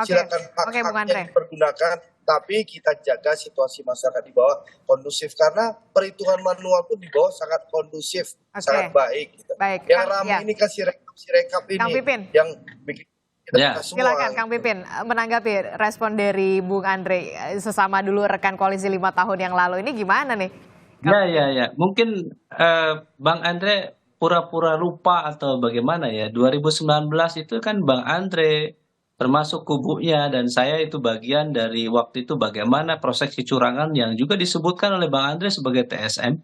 Silakan hak-haknya dipergunakan, tapi kita jaga situasi masyarakat di bawah kondusif, karena perhitungan manual pun di bawah sangat kondusif, sangat baik. Gitu. Yang ramai ini kan Sirekap ini yang bikin Ya. kita semua. Silakan Kang Pipin menanggapi respon dari Bung Andre sesama dulu rekan koalisi 5 tahun yang lalu ini gimana nih? Ya. Mungkin Bang Andre pura-pura lupa atau bagaimana ya. 2019 itu kan Bang Andre termasuk kubunya dan saya itu bagian dari waktu itu bagaimana proses kecurangan yang juga disebutkan oleh Bang Andre sebagai TSM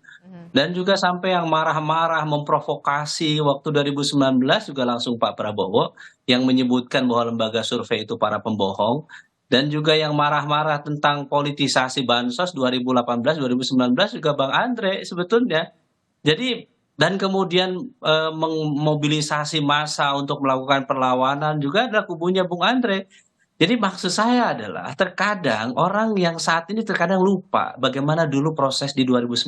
dan juga sampai yang marah-marah memprovokasi waktu 2019 juga langsung Pak Prabowo yang menyebutkan bahwa lembaga survei itu para pembohong dan juga yang marah-marah tentang politisasi bansos 2018-2019 juga Bang Andre sebetulnya. Jadi dan kemudian memobilisasi massa untuk melakukan perlawanan juga adalah kubunya Bung Andre. Jadi maksud saya adalah terkadang orang yang saat ini terkadang lupa bagaimana dulu proses di 2019.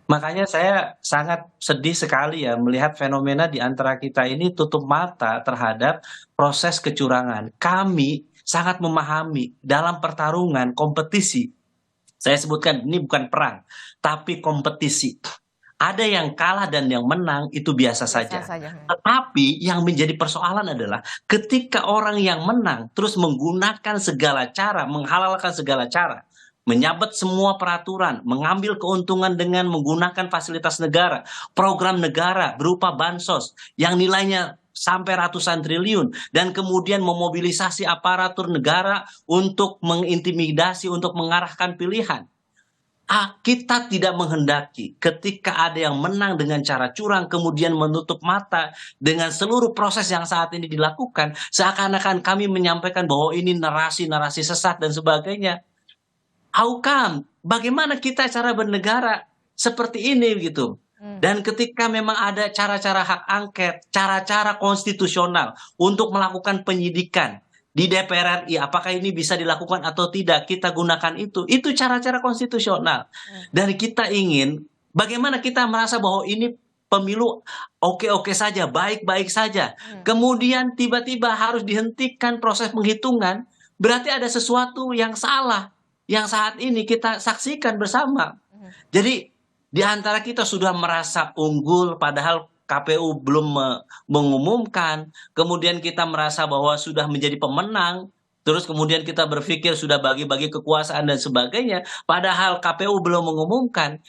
Makanya saya sangat sedih sekali ya melihat fenomena di antara kita ini tutup mata terhadap proses kecurangan. Kami sangat memahami dalam pertarungan kompetisi. Saya sebutkan ini bukan perang, tapi kompetisi. Ada yang kalah dan yang menang itu biasa saja. Tetapi yang menjadi persoalan adalah ketika orang yang menang terus menggunakan segala cara, menghalalkan segala cara, menyabet semua peraturan, mengambil keuntungan dengan menggunakan fasilitas negara, program negara berupa bansos yang nilainya sampai ratusan triliun dan kemudian memobilisasi aparatur negara untuk mengintimidasi, untuk mengarahkan pilihan. Kita tidak menghendaki ketika ada yang menang dengan cara curang kemudian menutup mata dengan seluruh proses yang saat ini dilakukan seakan-akan kami menyampaikan bahwa ini narasi-narasi sesat dan sebagainya. How come? Bagaimana kita cara bernegara seperti ini gitu? Dan ketika memang ada cara-cara hak angket, cara-cara konstitusional untuk melakukan penyidikan di DPR RI, apakah ini bisa dilakukan atau tidak, kita gunakan itu cara-cara konstitusional. Dan kita ingin, bagaimana kita merasa bahwa ini pemilu oke-oke saja, baik-baik saja. Kemudian tiba-tiba harus dihentikan proses penghitungan, berarti ada sesuatu yang salah, yang saat ini kita saksikan bersama. Jadi, di antara kita sudah merasa unggul, padahal KPU belum mengumumkan, kemudian kita merasa bahwa sudah menjadi pemenang, terus kemudian kita berpikir sudah bagi-bagi kekuasaan dan sebagainya, padahal KPU belum mengumumkan.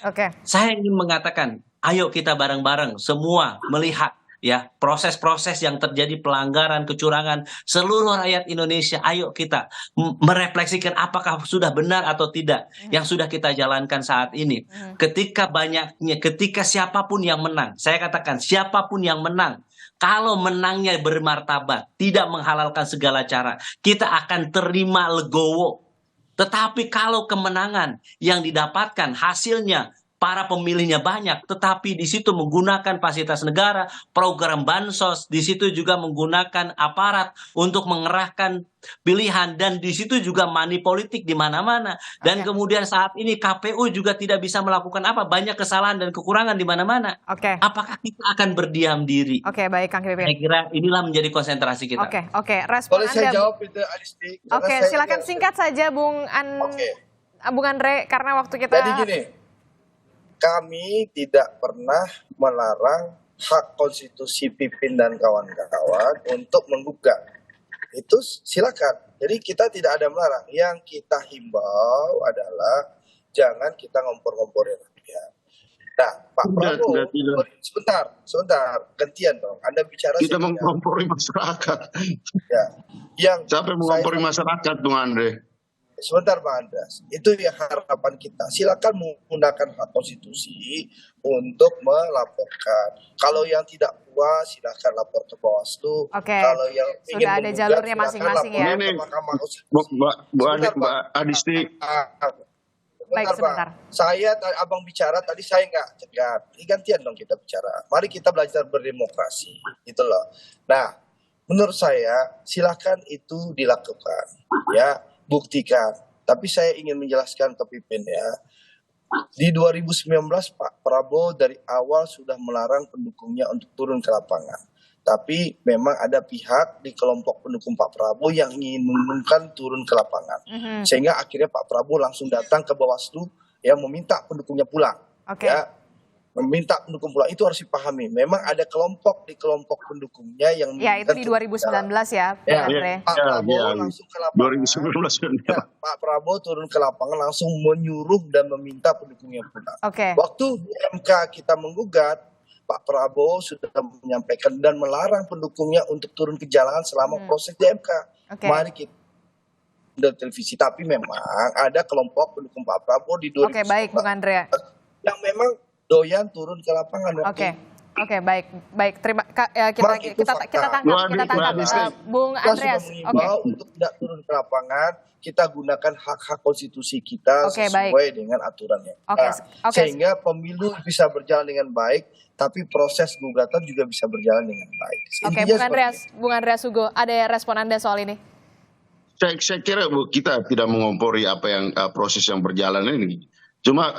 Saya ingin mengatakan, ayo kita bareng-bareng semua melihat ya proses-proses yang terjadi pelanggaran, kecurangan seluruh rakyat Indonesia. Ayo kita merefleksikan apakah sudah benar atau tidak yang sudah kita jalankan saat ini. Ketika siapapun yang menang, saya katakan siapapun yang menang, kalau menangnya bermartabat, tidak menghalalkan segala cara, kita akan terima legowo. Tetapi kalau kemenangan yang didapatkan hasilnya para pemilihnya banyak, tetapi di situ menggunakan fasilitas negara, program bansos, di situ juga menggunakan aparat untuk mengerahkan pilihan, dan di situ juga money politik di mana-mana. Dan kemudian saat ini KPU juga tidak bisa melakukan apa, banyak kesalahan dan kekurangan di mana-mana. Apakah kita akan berdiam diri? Baik Kang Pipin. Saya kira inilah menjadi konsentrasi kita. Respon Boleh saya jawab itu, Adisti? Silakan singkat saja Bung Andre, karena waktu kita. Jadi gini, kami tidak pernah melarang hak konstitusi Pipin dan kawan-kawan untuk menggugat. Itu silakan. Jadi kita tidak ada melarang. Yang kita himbau adalah jangan kita ngompor-ngomporin rakyat. Nah, Pak Prabowo, sebentar, gantian dong. Anda bicara. Kita mengompori masyarakat. Ya. Siapa yang mengompori masyarakat, Bung Andre? Sebentar Pak Andreas, itu yang harapan kita. Silakan menggunakan hak konstitusi untuk melaporkan. Kalau yang tidak puas, silakan lapor ke Bawaslu. Kalau yang ingin sudah ada jalurnya masing-masing ya. Mbak Adisti. Sebentar. Saya, abang bicara tadi saya nggak cegat. Ini gantian dong kita bicara. Mari kita belajar berdemokrasi, gitu loh. Nah, menurut saya silakan itu dilakukan, ya. Buktikan. Tapi saya ingin menjelaskan ke Pipin ya. Di 2019 Pak Prabowo dari awal sudah melarang pendukungnya untuk turun ke lapangan. Tapi memang ada pihak di kelompok pendukung Pak Prabowo yang ingin mengumumkan turun ke lapangan. Sehingga akhirnya Pak Prabowo langsung datang ke Bawaslu yang meminta pendukungnya pulang. Ya. meminta pendukung pulang, itu harus dipahami. Memang ada kelompok pendukungnya yang Ya, itu di 2019 ya, Bung Andre. Pak Prabowo langsung ke lapangan. 2019. Pak Prabowo turun ke lapangan langsung menyuruh dan meminta pendukungnya pulang. Waktu MK kita menggugat, Pak Prabowo sudah menyampaikan dan melarang pendukungnya untuk turun ke jalanan selama proses di MK. Mari kita dari televisi, tapi memang ada kelompok pendukung Pak Prabowo di 2019 baik, Bung Andre. yang memang doyan turun ke lapangan. Oke, baik. Kita tangkap Bung Andreas. Untuk tidak turun ke lapangan, kita gunakan hak-hak konstitusi kita sesuai dengan aturannya. Sehingga pemilu bisa berjalan dengan baik, tapi proses gugatan juga bisa berjalan dengan baik. Bung Andreas Hugo, ada respon Anda soal ini? Saya kira kita tidak mengompori apa yang proses yang berjalan ini. Cuma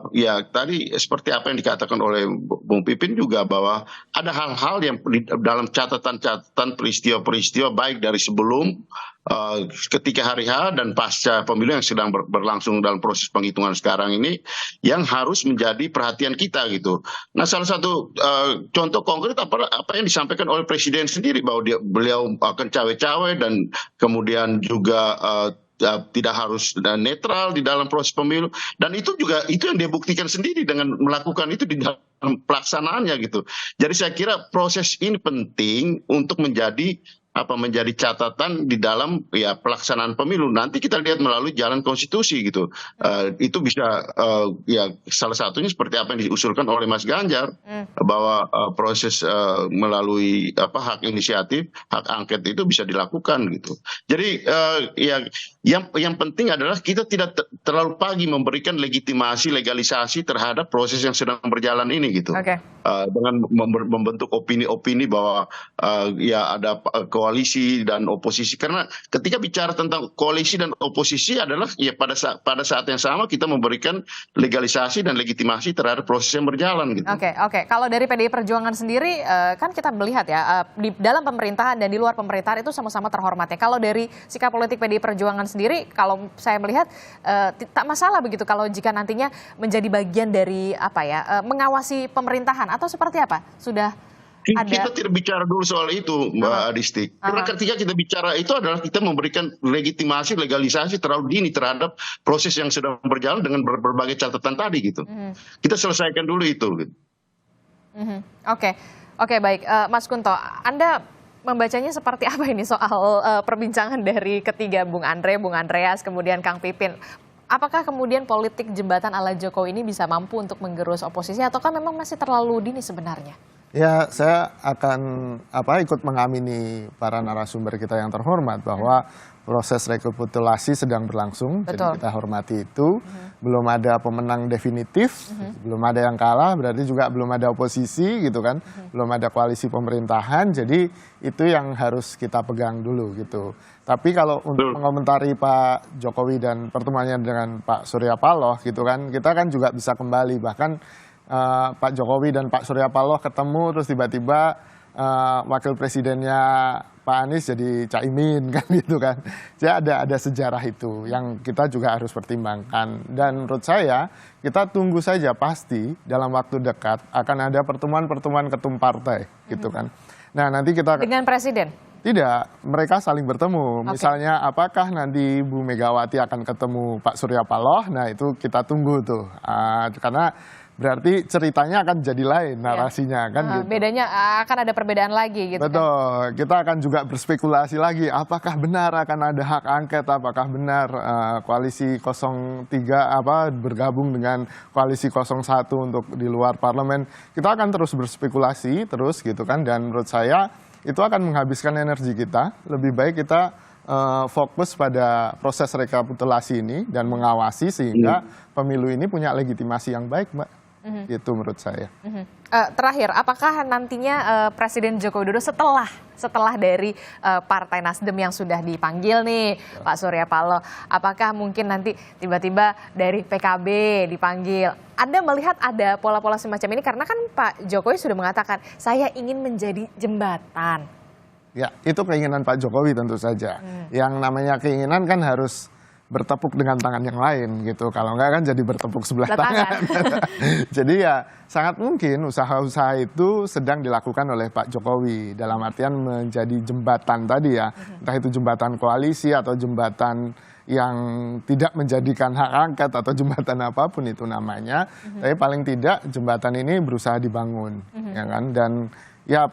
ya tadi seperti apa yang dikatakan oleh Bung Pipin juga, bahwa ada hal-hal yang dalam catatan peristiwa-peristiwa baik dari sebelum, ketika hari H dan pasca pemilu yang sedang berlangsung dalam proses penghitungan sekarang ini, yang harus menjadi perhatian kita gitu. Nah, salah satu contoh konkret apa yang disampaikan oleh Presiden sendiri, bahwa beliau akan cawe-cawe dan kemudian juga tidak harus netral di dalam proses pemilu, dan itu yang dia buktikan sendiri dengan melakukan itu di dalam pelaksanaannya gitu. Jadi saya kira proses ini penting untuk menjadi catatan di dalam pelaksanaan pemilu. Nanti kita lihat melalui jalan konstitusi gitu. Itu bisa salah satunya seperti apa yang diusulkan oleh Mas Ganjar, bahwa proses melalui hak inisiatif, hak angket itu bisa dilakukan gitu. Jadi yang penting adalah kita tidak terlalu pagi memberikan legitimasi, legalisasi terhadap proses yang sedang berjalan ini gitu. Dengan membentuk opini-opini bahwa ada koalisi dan oposisi, karena ketika bicara tentang koalisi dan oposisi adalah pada saat yang sama kita memberikan legalisasi dan legitimasi terhadap proses yang berjalan gitu. Kalau dari PDI Perjuangan sendiri kan kita melihat ya, di dalam pemerintahan dan di luar pemerintahan itu sama-sama terhormat ya. Kalau dari sikap politik PDI Perjuangan sendiri, kalau saya melihat tak masalah begitu kalau jika nantinya menjadi bagian dari mengawasi pemerintahan, atau seperti apa? Kita tidak bicara dulu soal itu, Mbak Adisti. Karena ketika kita bicara itu adalah kita memberikan legitimasi, legalisasi terlalu dini terhadap proses yang sedang berjalan dengan berbagai catatan tadi gitu. Kita selesaikan dulu itu. Gitu. Oke, baik. Mas Kunto, Anda membacanya seperti apa ini soal perbincangan dari ketiga Bung Andre, Bung Andreas, kemudian Kang Pipin? Apakah kemudian politik jembatan ala Jokowi ini bisa mampu untuk menggerus oposisi, ataukah memang masih terlalu dini sebenarnya? Ya, saya akan ikut mengamini para narasumber kita yang terhormat bahwa proses rekapitulasi sedang berlangsung, jadi kita hormati itu. Belum ada pemenang definitif, belum ada yang kalah, berarti juga belum ada oposisi gitu kan, belum ada koalisi pemerintahan, jadi itu yang harus kita pegang dulu gitu. Tapi kalau untuk mengomentari Pak Jokowi dan pertemuannya dengan Pak Surya Paloh gitu kan, kita kan juga bisa kembali, bahkan Pak Jokowi dan Pak Surya Paloh ketemu terus tiba-tiba wakil presidennya Pak Anies jadi Caimin kan gitu kan. Jadi ada sejarah itu yang kita juga harus pertimbangkan, dan menurut saya kita tunggu saja, pasti dalam waktu dekat akan ada pertemuan-pertemuan ketum partai gitu kan. Nah, nanti kita dengan presiden? Tidak, mereka saling bertemu. Misalnya apakah nanti Bu Megawati akan ketemu Pak Surya Paloh, nah itu kita tunggu tuh. Karena berarti ceritanya akan jadi lain narasinya kan gitu. Bedanya akan ada perbedaan lagi gitu. Betul, kita akan juga berspekulasi lagi apakah benar akan ada hak angket, apakah benar koalisi 03 bergabung dengan koalisi 01 untuk di luar parlemen. Kita akan terus berspekulasi terus gitu kan, dan menurut saya itu akan menghabiskan energi kita. Lebih baik kita fokus pada proses rekapitulasi ini dan mengawasi sehingga pemilu ini punya legitimasi yang baik, Mbak. Itu menurut saya. Terakhir, apakah nantinya Presiden Joko Widodo setelah dari Partai Nasdem yang sudah dipanggil nih Pak Surya Paloh, apakah mungkin nanti tiba-tiba dari PKB dipanggil? Anda melihat ada pola-pola semacam ini, karena kan Pak Jokowi sudah mengatakan saya ingin menjadi jembatan. Ya, itu keinginan Pak Jokowi tentu saja. Yang namanya keinginan kan harus bertepuk dengan tangan yang lain gitu. Kalau enggak kan jadi bertepuk sebelah tangan. Jadi ya sangat mungkin usaha-usaha itu sedang dilakukan oleh Pak Jokowi dalam artian menjadi jembatan tadi ya. Entah itu jembatan koalisi atau jembatan yang tidak menjadikan hak angket atau jembatan apapun itu namanya. Tapi paling tidak jembatan ini berusaha dibangun, ya kan? Dan ya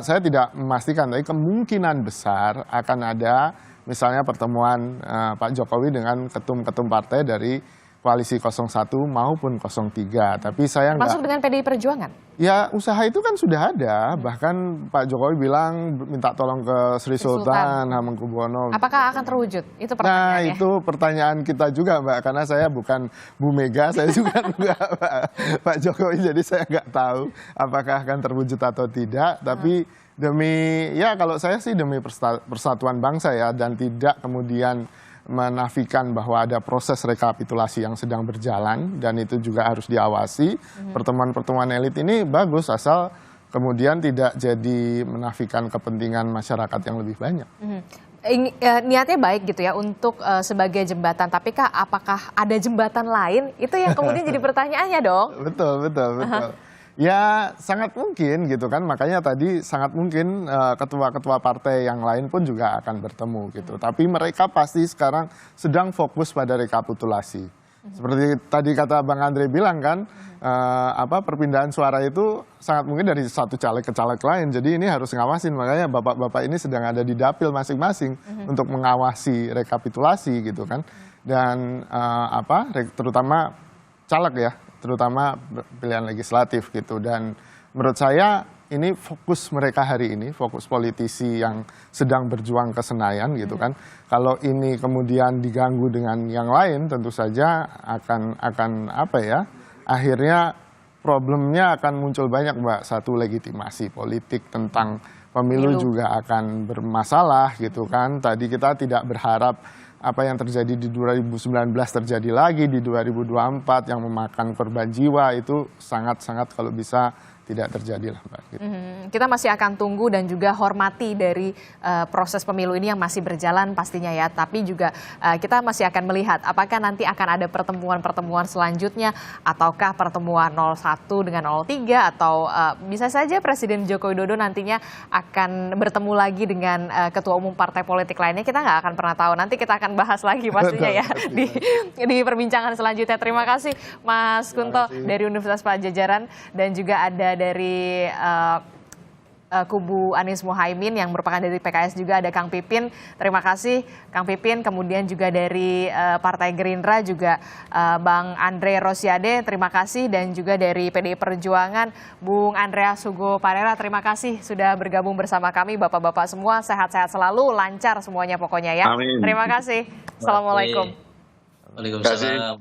saya tidak memastikan, tapi kemungkinan besar akan ada misalnya pertemuan Pak Jokowi dengan ketum-ketum partai dari koalisi 01 maupun 03. Tapi saya Masuk dengan PDI Perjuangan? Ya usaha itu kan sudah ada. Bahkan Pak Jokowi bilang minta tolong ke Sri Sultan Hamengkubuwono. Apakah akan terwujud? Itu pertanyaannya. Nah itu pertanyaan kita juga Mbak. Karena saya bukan Bu Mega, saya juga enggak Pak Jokowi. Jadi saya nggak tahu apakah akan terwujud atau tidak. Tapi kalau saya sih demi persatuan bangsa ya, dan tidak kemudian menafikan bahwa ada proses rekapitulasi yang sedang berjalan dan itu juga harus diawasi. Pertemuan-pertemuan elit ini bagus asal kemudian tidak jadi menafikan kepentingan masyarakat yang lebih banyak. Niatnya baik gitu ya untuk sebagai jembatan, tapi Kak, apakah ada jembatan lain? Itu yang kemudian jadi pertanyaannya dong. Betul. Ya sangat mungkin gitu kan, makanya tadi sangat mungkin ketua-ketua partai yang lain pun juga akan bertemu gitu. Tapi mereka pasti sekarang sedang fokus pada rekapitulasi. Seperti tadi kata Bang Andre bilang kan, perpindahan suara itu sangat mungkin dari satu caleg ke caleg lain. Jadi ini harus ngawasin, makanya bapak-bapak ini sedang ada di dapil masing-masing untuk mengawasi rekapitulasi gitu kan. Dan terutama caleg ya, terutama pilihan legislatif gitu. Dan menurut saya ini fokus mereka hari ini, fokus politisi yang sedang berjuang ke Senayan gitu kan. Kalau ini kemudian diganggu dengan yang lain, tentu saja akan akhirnya problemnya akan muncul banyak Mbak. Satu, legitimasi politik tentang pemilu juga akan bermasalah gitu kan. Tadi kita tidak berharap apa yang terjadi di 2019 terjadi lagi di 2024 yang memakan korban jiwa, itu sangat-sangat kalau bisa tidak terjadi lah Mbak. Gitu. Kita masih akan tunggu dan juga hormati dari proses pemilu ini yang masih berjalan pastinya ya. Tapi juga kita masih akan melihat apakah nanti akan ada pertemuan-pertemuan selanjutnya, ataukah pertemuan 01 dengan 03, atau bisa saja Presiden Joko Widodo nantinya akan bertemu lagi dengan ketua umum partai politik lainnya. Kita nggak akan pernah tahu. Nanti kita akan bahas lagi pastinya ya di perbincangan selanjutnya. Terima kasih Mas Kunto dari Universitas Padjadjaran, dan juga ada dari kubu Anies Muhaimin yang merupakan dari PKS juga ada Kang Pipin. Terima kasih Kang Pipin. Kemudian juga dari Partai Gerindra juga Bang Andre Rosiade, terima kasih. Dan juga dari PDI Perjuangan Bung Andreas Hugo Parera, terima kasih sudah bergabung bersama kami. Bapak-bapak semua sehat-sehat selalu, lancar semuanya pokoknya ya. Amin. Terima kasih. Assalamualaikum. Waalaikumsalam.